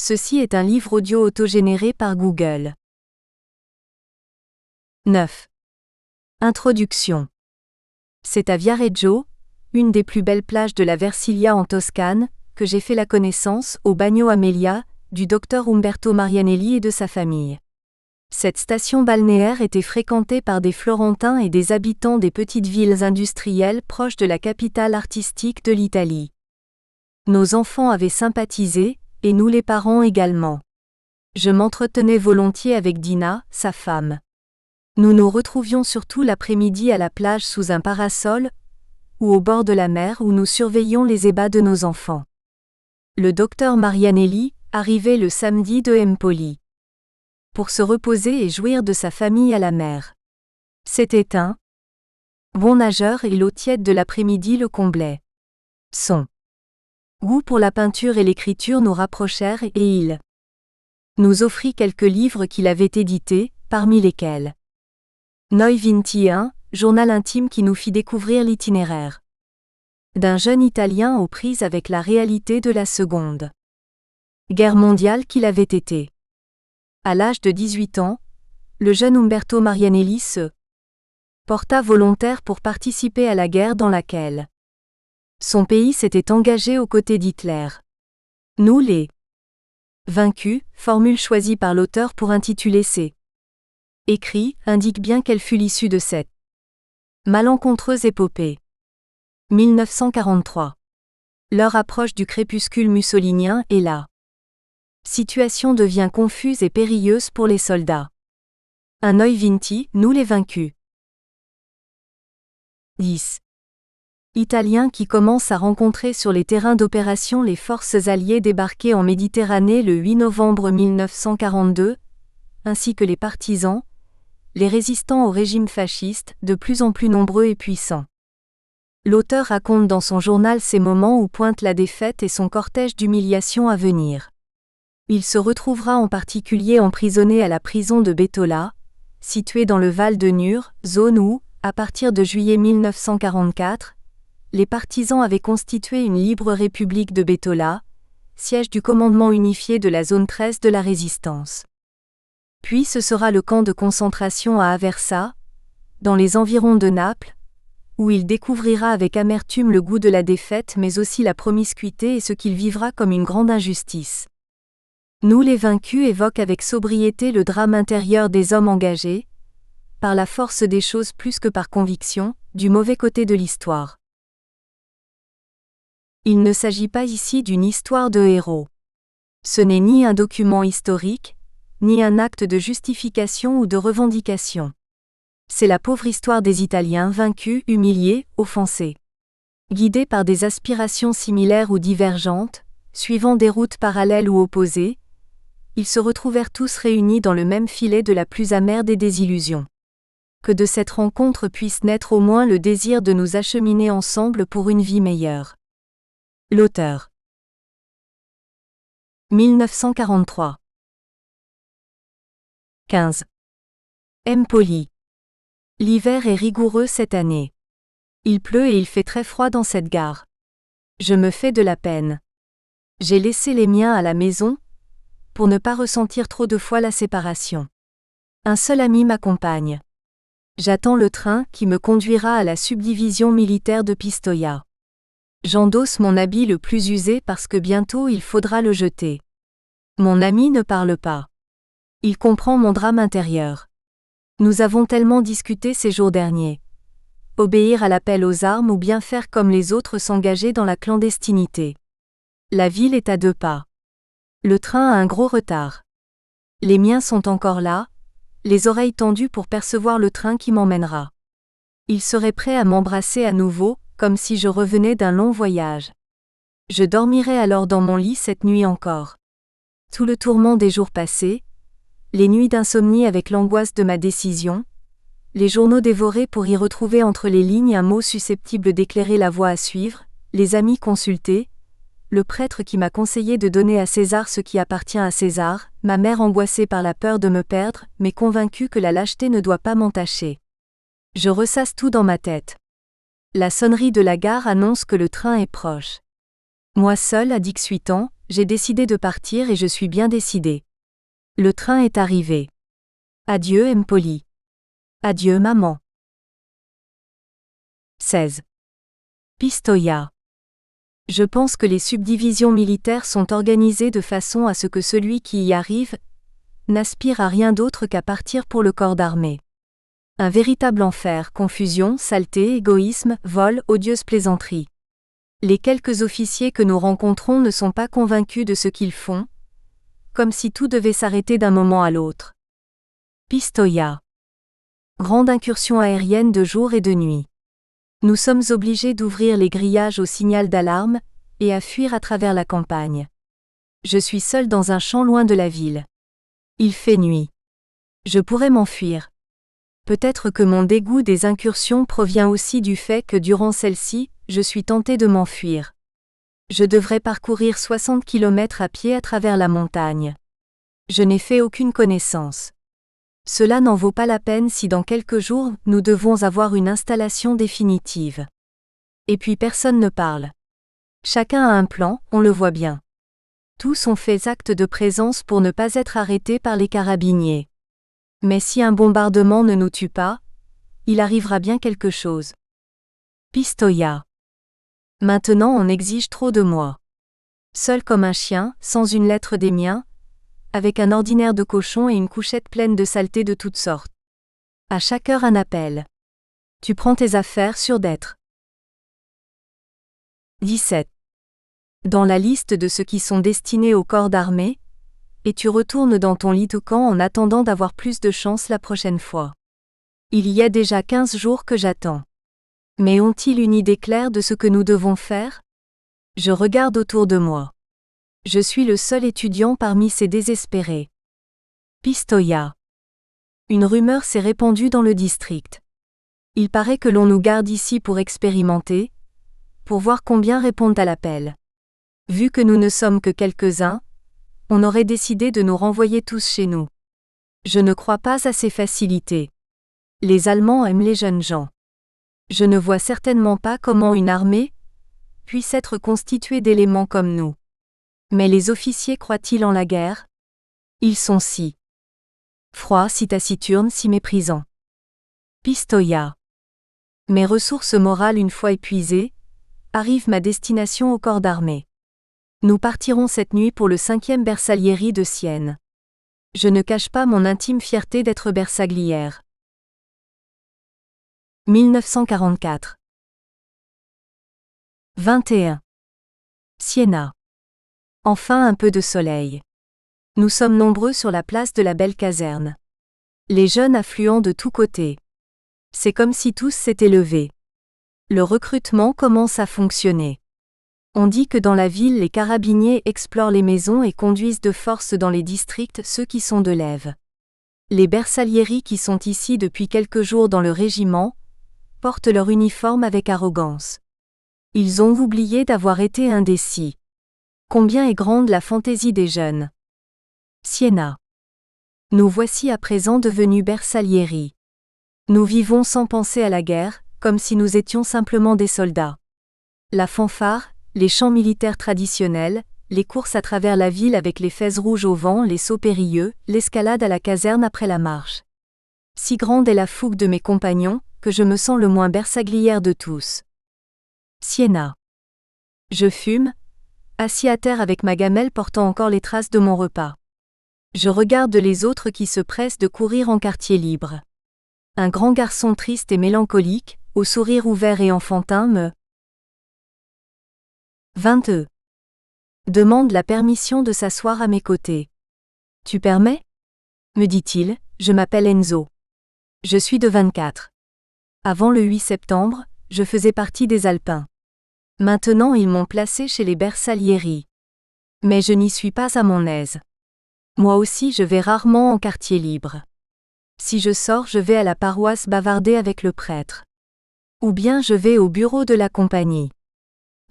Ceci est un livre audio autogénéré par Google. 9. Introduction. C'est à Viareggio, une des plus belles plages de la Versilia en Toscane, que j'ai fait la connaissance, au Bagno Amelia, du docteur Umberto Marianelli et de sa famille. Cette station balnéaire était fréquentée par des Florentins et des habitants des petites villes industrielles proches de la capitale artistique de l'Italie. Nos enfants avaient sympathisé, et nous les parents également. Je m'entretenais volontiers avec Dina, sa femme. Nous nous retrouvions surtout l'après-midi à la plage sous un parasol, ou au bord de la mer où nous surveillions les ébats de nos enfants. Le docteur Marianelli arrivait le samedi de Empoli pour se reposer et jouir de sa famille à la mer. C'était un bon nageur et l'eau tiède de l'après-midi le comblait. Son goût pour la peinture et l'écriture nous rapprochèrent et il nous offrit quelques livres qu'il avait édités, parmi lesquels Noi Vinti, journal intime qui nous fit découvrir l'itinéraire d'un jeune Italien aux prises avec la réalité de la Seconde Guerre mondiale qu'il avait été. À l'âge de 18 ans, le jeune Umberto Marianelli se porta volontaire pour participer à la guerre dans laquelle son pays s'était engagé aux côtés d'Hitler. Nous les vaincus, formule choisie par l'auteur pour intituler ses écrits, indique bien quelle fut l'issue de cette malencontreuse épopée. 1943. L'heure approche du crépuscule mussolinien et la situation devient confuse et périlleuse pour les soldats. Un Noi Vinti, nous les vaincus. 10. Italiens qui commencent à rencontrer sur les terrains d'opération les forces alliées débarquées en Méditerranée le 8 novembre 1942, ainsi que les partisans, les résistants au régime fasciste, de plus en plus nombreux et puissants. L'auteur raconte dans son journal ces moments où pointe la défaite et son cortège d'humiliations à venir. Il se retrouvera en particulier emprisonné à la prison de Bettola, située dans le Val de Nure, zone où, à partir de juillet 1944, les partisans avaient constitué une libre république de Bettola, siège du commandement unifié de la zone 13 de la résistance. Puis ce sera le camp de concentration à Aversa, dans les environs de Naples, où il découvrira avec amertume le goût de la défaite mais aussi la promiscuité et ce qu'il vivra comme une grande injustice. Nous les vaincus évoquent avec sobriété le drame intérieur des hommes engagés, par la force des choses plus que par conviction, du mauvais côté de l'histoire. Il ne s'agit pas ici d'une histoire de héros. Ce n'est ni un document historique, ni un acte de justification ou de revendication. C'est la pauvre histoire des Italiens vaincus, humiliés, offensés. Guidés par des aspirations similaires ou divergentes, suivant des routes parallèles ou opposées, ils se retrouvèrent tous réunis dans le même filet de la plus amère des désillusions. Que de cette rencontre puisse naître au moins le désir de nous acheminer ensemble pour une vie meilleure. L'auteur. 1943. 15. Empoli. L'hiver est rigoureux cette année. Il pleut et il fait très froid dans cette gare. Je me fais de la peine. J'ai laissé les miens à la maison, pour ne pas ressentir trop de fois la séparation. Un seul ami m'accompagne. J'attends le train qui me conduira à la subdivision militaire de Pistoia. J'endosse mon habit le plus usé parce que bientôt il faudra le jeter. Mon ami ne parle pas. Il comprend mon drame intérieur. Nous avons tellement discuté ces jours derniers. Obéir à l'appel aux armes ou bien faire comme les autres, s'engager dans la clandestinité. La ville est à 2 pas. Le train a un gros retard. Les miens sont encore là, les oreilles tendues pour percevoir le train qui m'emmènera. Ils seraient prêts à m'embrasser à nouveau, comme si je revenais d'un long voyage. Je dormirai alors dans mon lit cette nuit encore. Tout le tourment des jours passés, les nuits d'insomnie avec l'angoisse de ma décision, les journaux dévorés pour y retrouver entre les lignes un mot susceptible d'éclairer la voie à suivre, les amis consultés, le prêtre qui m'a conseillé de donner à César ce qui appartient à César, ma mère angoissée par la peur de me perdre, mais convaincue que la lâcheté ne doit pas m'entacher. Je ressasse tout dans ma tête. La sonnerie de la gare annonce que le train est proche. Moi seul à 18 ans, j'ai décidé de partir et je suis bien décidé. Le train est arrivé. Adieu Empoli. Adieu maman. 16. Pistoia. Je pense que les subdivisions militaires sont organisées de façon à ce que celui qui y arrive n'aspire à rien d'autre qu'à partir pour le corps d'armée. Un véritable enfer, confusion, saleté, égoïsme, vol, odieuse plaisanterie. Les quelques officiers que nous rencontrons ne sont pas convaincus de ce qu'ils font, comme si tout devait s'arrêter d'un moment à l'autre. Pistoia. Grande incursion aérienne de jour et de nuit. Nous sommes obligés d'ouvrir les grillages au signal d'alarme et à fuir à travers la campagne. Je suis seul dans un champ loin de la ville. Il fait nuit. Je pourrais m'enfuir. Peut-être que mon dégoût des incursions provient aussi du fait que durant celle-ci, je suis tenté de m'enfuir. Je devrais parcourir 60 km à pied à travers la montagne. Je n'ai fait aucune connaissance. Cela n'en vaut pas la peine si dans quelques jours nous devons avoir une installation définitive. Et puis personne ne parle. Chacun a un plan, on le voit bien. Tous ont fait acte de présence pour ne pas être arrêtés par les carabiniers. Mais si un bombardement ne nous tue pas, il arrivera bien quelque chose. Pistoia. Maintenant on exige trop de moi. Seul comme un chien, sans une lettre des miens, avec un ordinaire de cochon et une couchette pleine de saletés de toutes sortes. À chaque heure un appel. Tu prends tes affaires sûr d'être. 17. Dans la liste de ceux qui sont destinés au corps d'armée, et tu retournes dans ton lit au camp en attendant d'avoir plus de chance la prochaine fois. Il y a déjà 15 jours que j'attends. Mais ont-ils une idée claire de ce que nous devons faire? Je regarde autour de moi. Je suis le seul étudiant parmi ces désespérés. Pistoia. Une rumeur s'est répandue dans le district. Il paraît que l'on nous garde ici pour expérimenter, pour voir combien répondent à l'appel. Vu que nous ne sommes que quelques-uns, on aurait décidé de nous renvoyer tous chez nous. Je ne crois pas à ces facilités. Les Allemands aiment les jeunes gens. Je ne vois certainement pas comment une armée puisse être constituée d'éléments comme nous. Mais les officiers croient-ils en la guerre? Ils sont si froids, si taciturnes, si méprisants. Pistoia. Mes ressources morales une fois épuisées, arrive ma destination au corps d'armée. Nous partirons cette nuit pour le 5e Bersaglieri de Sienne. Je ne cache pas mon intime fierté d'être bersaglière. 1944. 21. Siena. Enfin un peu de soleil. Nous sommes nombreux sur la place de la belle caserne. Les jeunes affluents de tous côtés. C'est comme si tous s'étaient levés. Le recrutement commence à fonctionner. On dit que dans la ville les carabiniers explorent les maisons et conduisent de force dans les districts ceux qui sont de lève. Les bersaglieri qui sont ici depuis quelques jours dans le régiment, portent leur uniforme avec arrogance. Ils ont oublié d'avoir été indécis. Combien est grande la fantaisie des jeunes. Siena. Nous voici à présent devenus bersaglieri. Nous vivons sans penser à la guerre, comme si nous étions simplement des soldats. La fanfare, les chants militaires traditionnels, les courses à travers la ville avec les fez rouges au vent, les sauts périlleux, l'escalade à la caserne après la marche. Si grande est la fougue de mes compagnons, que je me sens le moins bersaglière de tous. Siena. Je fume, assis à terre avec ma gamelle portant encore les traces de mon repas. Je regarde les autres qui se pressent de courir en quartier libre. Un grand garçon triste et mélancolique, au sourire ouvert et enfantin me 22. Demande la permission de s'asseoir à mes côtés. Tu permets? Me dit-il, je m'appelle Enzo. Je suis de 24. Avant le 8 septembre, je faisais partie des Alpins. Maintenant ils m'ont placé chez les bersaglieri. Mais je n'y suis pas à mon aise. Moi aussi je vais rarement en quartier libre. Si je sors je vais à la paroisse bavarder avec le prêtre. Ou bien je vais au bureau de la compagnie.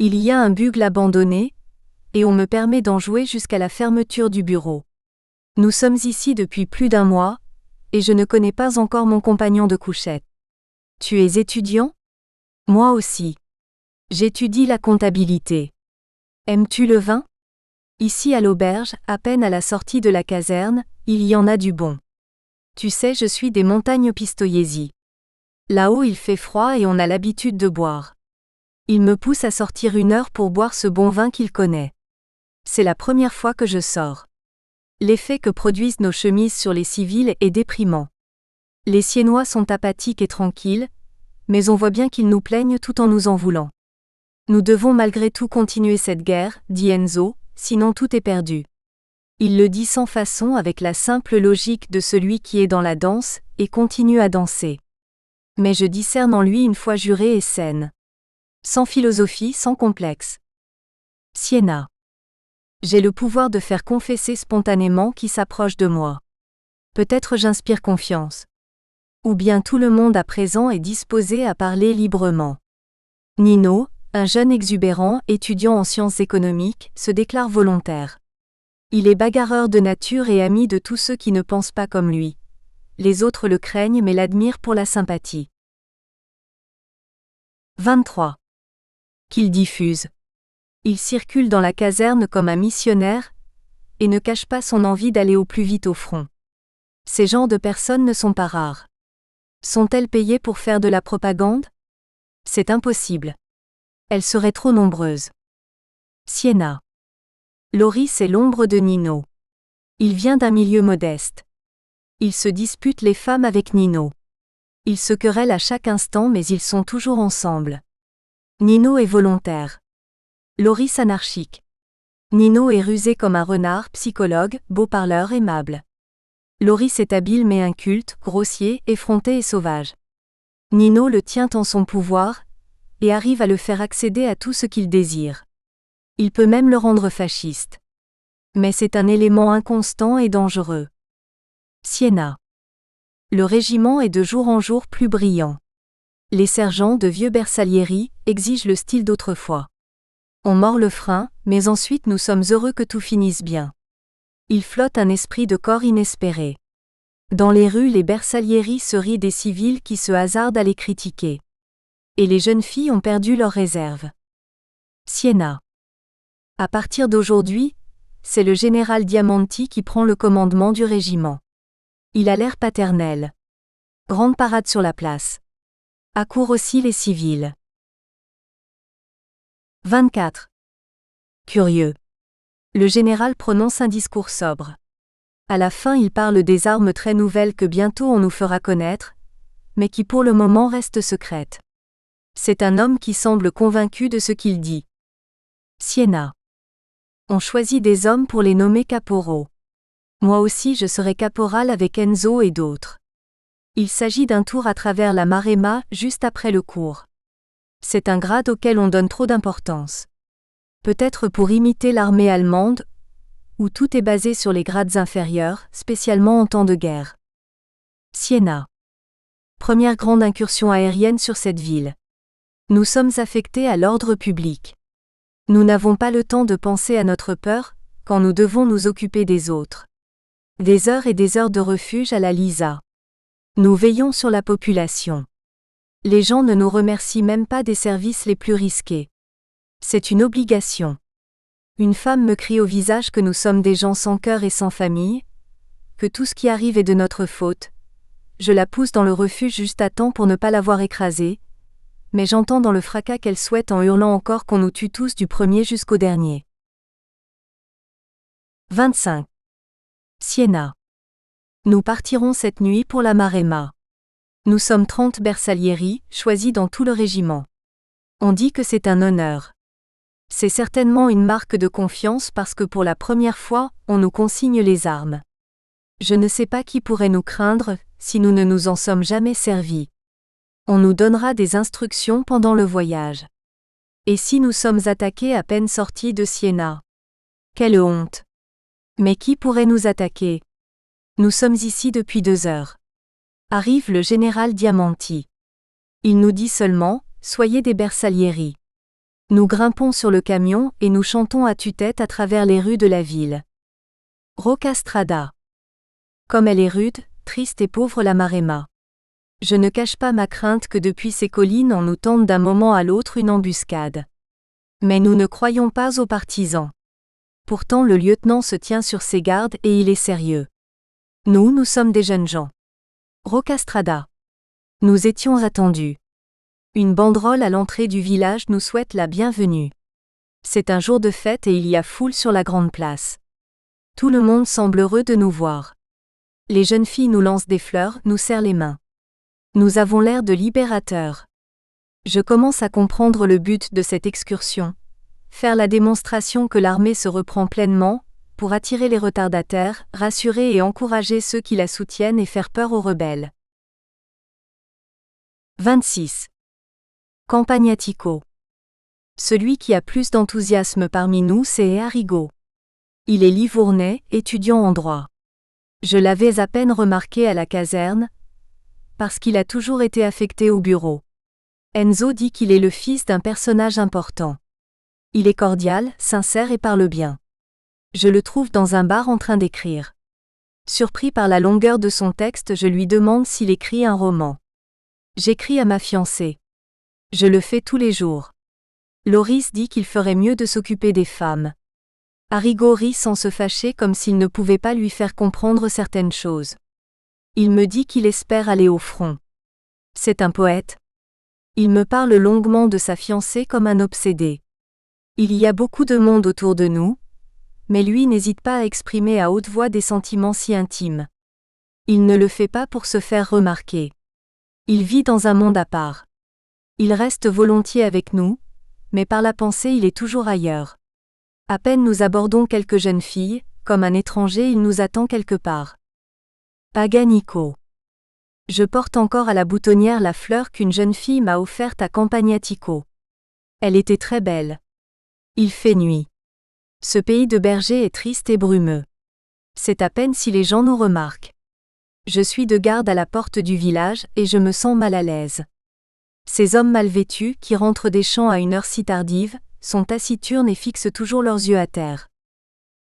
Il y a un bugle abandonné, et on me permet d'en jouer jusqu'à la fermeture du bureau. Nous sommes ici depuis plus d'un mois, et je ne connais pas encore mon compagnon de couchette. Tu es étudiant? Moi aussi. J'étudie la comptabilité. Aimes-tu le vin? Ici à l'auberge, à peine à la sortie de la caserne, il y en a du bon. Tu sais, je suis des montagnes Pistoiesi. Là-haut il fait froid et on a l'habitude de boire. Il me pousse à sortir 1 heure pour boire ce bon vin qu'il connaît. C'est la première fois que je sors. L'effet que produisent nos chemises sur les civils est déprimant. Les Siennois sont apathiques et tranquilles, mais on voit bien qu'ils nous plaignent tout en nous en voulant. Nous devons malgré tout continuer cette guerre, dit Enzo, sinon tout est perdu. Il le dit sans façon avec la simple logique de celui qui est dans la danse, et continue à danser. Mais je discerne en lui une foi jurée et saine. Sans philosophie, sans complexe. Sienna. J'ai le pouvoir de faire confesser spontanément qui s'approche de moi. Peut-être j'inspire confiance. Ou bien tout le monde à présent est disposé à parler librement. Nino, un jeune exubérant, étudiant en sciences économiques, se déclare volontaire. Il est bagarreur de nature et ami de tous ceux qui ne pensent pas comme lui. Les autres le craignent mais l'admirent pour la sympathie. 23. Qu'il diffuse. Il circule dans la caserne comme un missionnaire, et ne cache pas son envie d'aller au plus vite au front. Ces genres de personnes ne sont pas rares. Sont-elles payées pour faire de la propagande? C'est impossible. Elles seraient trop nombreuses. Sienna. Loris est l'ombre de Nino. Il vient d'un milieu modeste. Il se dispute les femmes avec Nino. Ils se querellent à chaque instant mais ils sont toujours ensemble. Nino est volontaire. Loris anarchique. Nino est rusé comme un renard, psychologue, beau parleur aimable. Loris est habile mais inculte, grossier, effronté et sauvage. Nino le tient en son pouvoir, et arrive à le faire accéder à tout ce qu'il désire. Il peut même le rendre fasciste. Mais c'est un élément inconstant et dangereux. Sienna. Le régiment est de jour en jour plus brillant. Les sergents de vieux Bersaglieri exigent le style d'autrefois. On mord le frein, mais ensuite nous sommes heureux que tout finisse bien. Il flotte un esprit de corps inespéré. Dans les rues, les Bersaglieri se rient des civils qui se hasardent à les critiquer. Et les jeunes filles ont perdu leur réserve. Sienna. À partir d'aujourd'hui, c'est le général Diamanti qui prend le commandement du régiment. Il a l'air paternel. Grande parade sur la place. Accourent aussi les civils. 24. Curieux. Le général prononce un discours sobre. À la fin il parle des armes très nouvelles que bientôt on nous fera connaître, mais qui pour le moment restent secrètes. C'est un homme qui semble convaincu de ce qu'il dit. Sienna. On choisit des hommes pour les nommer caporaux. Moi aussi je serai caporal avec Enzo et d'autres. Il s'agit d'un tour à travers la Maremma juste après le cours. C'est un grade auquel on donne trop d'importance. Peut-être pour imiter l'armée allemande, où tout est basé sur les grades inférieurs, spécialement en temps de guerre. Sienna. Première grande incursion aérienne sur cette ville. Nous sommes affectés à l'ordre public. Nous n'avons pas le temps de penser à notre peur, quand nous devons nous occuper des autres. Des heures et des heures de refuge à la Lisa. Nous veillons sur la population. Les gens ne nous remercient même pas des services les plus risqués. C'est une obligation. Une femme me crie au visage que nous sommes des gens sans cœur et sans famille, que tout ce qui arrive est de notre faute. Je la pousse dans le refuge juste à temps pour ne pas l'avoir écrasée, mais j'entends dans le fracas qu'elle souhaite en hurlant encore qu'on nous tue tous du premier jusqu'au dernier. 25. Sienna. Nous partirons cette nuit pour la Maremma. Nous sommes 30 Bersaglieri, choisis dans tout le régiment. On dit que c'est un honneur. C'est certainement une marque de confiance parce que pour la première fois, on nous consigne les armes. Je ne sais pas qui pourrait nous craindre, si nous ne nous en sommes jamais servis. On nous donnera des instructions pendant le voyage. Et si nous sommes attaqués à peine sortis de Sienna? Quelle honte! Mais qui pourrait nous attaquer? Nous sommes ici depuis 2 heures. Arrive le général Diamanti. Il nous dit seulement, soyez des Bersaglieri. Nous grimpons sur le camion et nous chantons à tue-tête à travers les rues de la ville. Roccastrada. Comme elle est rude, triste et pauvre la Maremma. Je ne cache pas ma crainte que depuis ces collines on nous tende d'un moment à l'autre une embuscade. Mais nous ne croyons pas aux partisans. Pourtant le lieutenant se tient sur ses gardes et il est sérieux. Nous sommes des jeunes gens. Rocastrada. Nous étions attendus. Une banderole à l'entrée du village nous souhaite la bienvenue. C'est un jour de fête et il y a foule sur la grande place. Tout le monde semble heureux de nous voir. Les jeunes filles nous lancent des fleurs, nous serrent les mains. Nous avons l'air de libérateurs. Je commence à comprendre le but de cette excursion. Faire la démonstration que l'armée se reprend pleinement, pour attirer les retardataires, rassurer et encourager ceux qui la soutiennent et faire peur aux rebelles. 26. Campagnatico. Celui qui a plus d'enthousiasme parmi nous, c'est Arrigo. Il est livournais, étudiant en droit. Je l'avais à peine remarqué à la caserne, parce qu'il a toujours été affecté au bureau. Enzo dit qu'il est le fils d'un personnage important. Il est cordial, sincère et parle bien. Je le trouve dans un bar en train d'écrire. Surpris par la longueur de son texte, je lui demande s'il écrit un roman. J'écris à ma fiancée. Je le fais tous les jours. Loris dit qu'il ferait mieux de s'occuper des femmes. Arrigo rit sans se fâcher comme s'il ne pouvait pas lui faire comprendre certaines choses. Il me dit qu'il espère aller au front. C'est un poète. Il me parle longuement de sa fiancée comme un obsédé. Il y a beaucoup de monde autour de nous, mais lui n'hésite pas à exprimer à haute voix des sentiments si intimes. Il ne le fait pas pour se faire remarquer. Il vit dans un monde à part. Il reste volontiers avec nous, mais par la pensée il est toujours ailleurs. À peine nous abordons quelques jeunes filles, comme un étranger il nous attend quelque part. Paganico. Je porte encore à la boutonnière la fleur qu'une jeune fille m'a offerte à Campagnatico. Elle était très belle. Il fait nuit. Ce pays de bergers est triste et brumeux. C'est à peine si les gens nous remarquent. Je suis de garde à la porte du village et je me sens mal à l'aise. Ces hommes mal vêtus, qui rentrent des champs à une heure si tardive, sont taciturnes et fixent toujours leurs yeux à terre.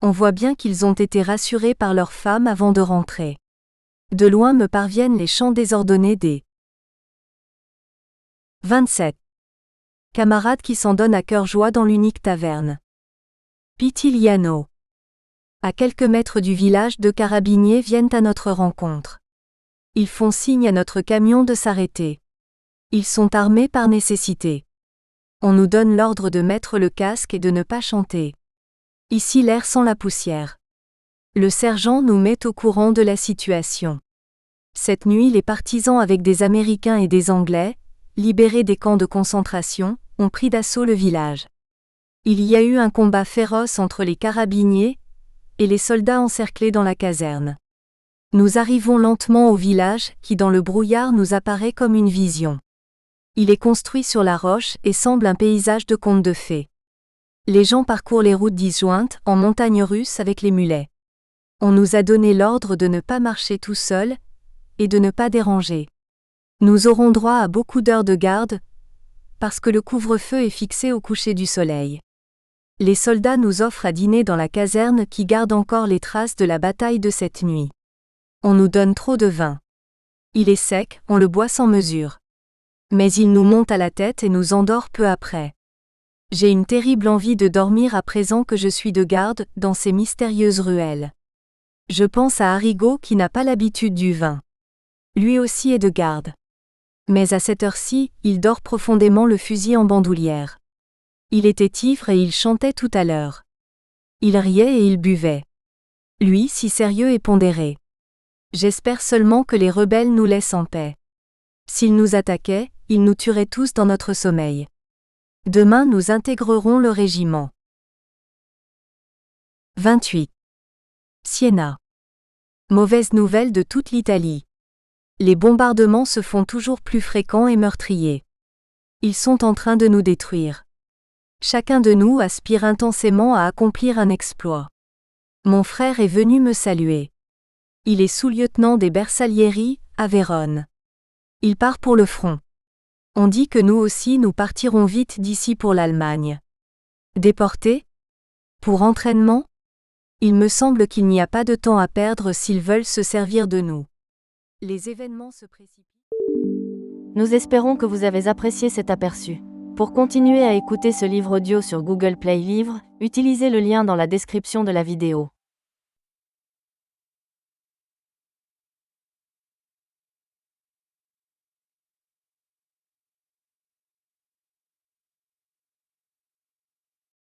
On voit bien qu'ils ont été rassurés par leurs femmes avant de rentrer. De loin me parviennent les chants désordonnés des 27. Camarades qui s'en donnent à cœur joie dans l'unique taverne. Pitiliano. À quelques mètres du village, 2 carabiniers viennent à notre rencontre. Ils font signe à notre camion de s'arrêter. Ils sont armés par nécessité. On nous donne l'ordre de mettre le casque et de ne pas chanter. Ici l'air sent la poussière. Le sergent nous met au courant de la situation. Cette nuit, les partisans avec des Américains et des Anglais, libérés des camps de concentration, ont pris d'assaut le village. Il y a eu un combat féroce entre les carabiniers et les soldats encerclés dans la caserne. Nous arrivons lentement au village qui dans le brouillard nous apparaît comme une vision. Il est construit sur la roche et semble un paysage de conte de fées. Les gens parcourent les routes disjointes en montagnes russes avec les mulets. On nous a donné l'ordre de ne pas marcher tout seul et de ne pas déranger. Nous aurons droit à beaucoup d'heures de garde parce que le couvre-feu est fixé au coucher du soleil. Les soldats nous offrent à dîner dans la caserne qui garde encore les traces de la bataille de cette nuit. On nous donne trop de vin. Il est sec, on le boit sans mesure. Mais il nous monte à la tête et nous endort peu après. J'ai une terrible envie de dormir à présent que je suis de garde dans ces mystérieuses ruelles. Je pense à Arrigo qui n'a pas l'habitude du vin. Lui aussi est de garde. Mais à cette heure-ci, il dort profondément le fusil en bandoulière. Il était ivre et il chantait tout à l'heure. Il riait et il buvait. Lui si sérieux et pondéré. J'espère seulement que les rebelles nous laissent en paix. S'ils nous attaquaient, ils nous tueraient tous dans notre sommeil. Demain nous intégrerons le régiment. 28. Siena. Mauvaise nouvelle de toute l'Italie. Les bombardements se font toujours plus fréquents et meurtriers. Ils sont en train de nous détruire. Chacun de nous aspire intensément à accomplir un exploit. Mon frère est venu me saluer. Il est sous-lieutenant des Bersaglieri, à Vérone. Il part pour le front. On dit que nous aussi nous partirons vite d'ici pour l'Allemagne. Déportés ? Pour entraînement ? Il me semble qu'il n'y a pas de temps à perdre s'ils veulent se servir de nous. Les événements se précipitent. Nous espérons que vous avez apprécié cet aperçu. Pour continuer à écouter ce livre audio sur Google Play Livres, utilisez le lien dans la description de la vidéo.